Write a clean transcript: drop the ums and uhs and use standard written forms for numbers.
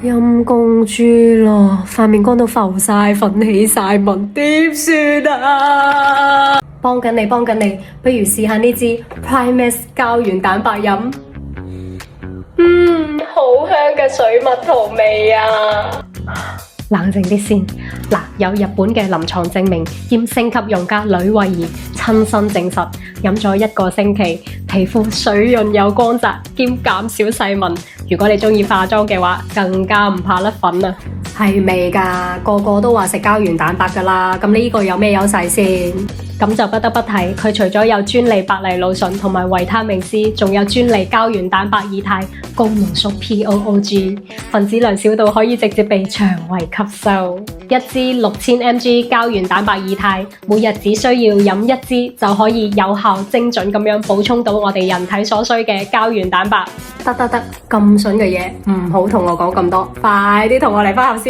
陰公豬咯，塊面乾到浮晒粉起晒紋，點算啊？幫緊你，幫緊你，不如試下呢支 Primex 膠原蛋白飲。好香嘅水蜜桃味啊！冷靜啲先，嗱，有日本嘅臨床證明兼星級用家呂慧儀親身證實，飲咗1個星期，皮膚水潤有光澤兼減少細紋。如果你中意化妝嘅話，更加唔怕甩粉啊！係咪㗎？個個都話食膠原蛋白㗎啦，咁呢個有咩優勢先？咁就不得不提，佢除咗有專利白藜蘆醇同埋維他命 C， 仲有專利膠原蛋白液態高濃縮 POOG， 分子量小到可以直接被腸胃吸收。一支6000mg 膠原蛋白液態，每日只需要飲1支就可以有效精準咁樣補充到我哋人體所需嘅膠原蛋白。得，咁筍嘅嘢唔好同我講咁多，快啲同我嚟返盒先。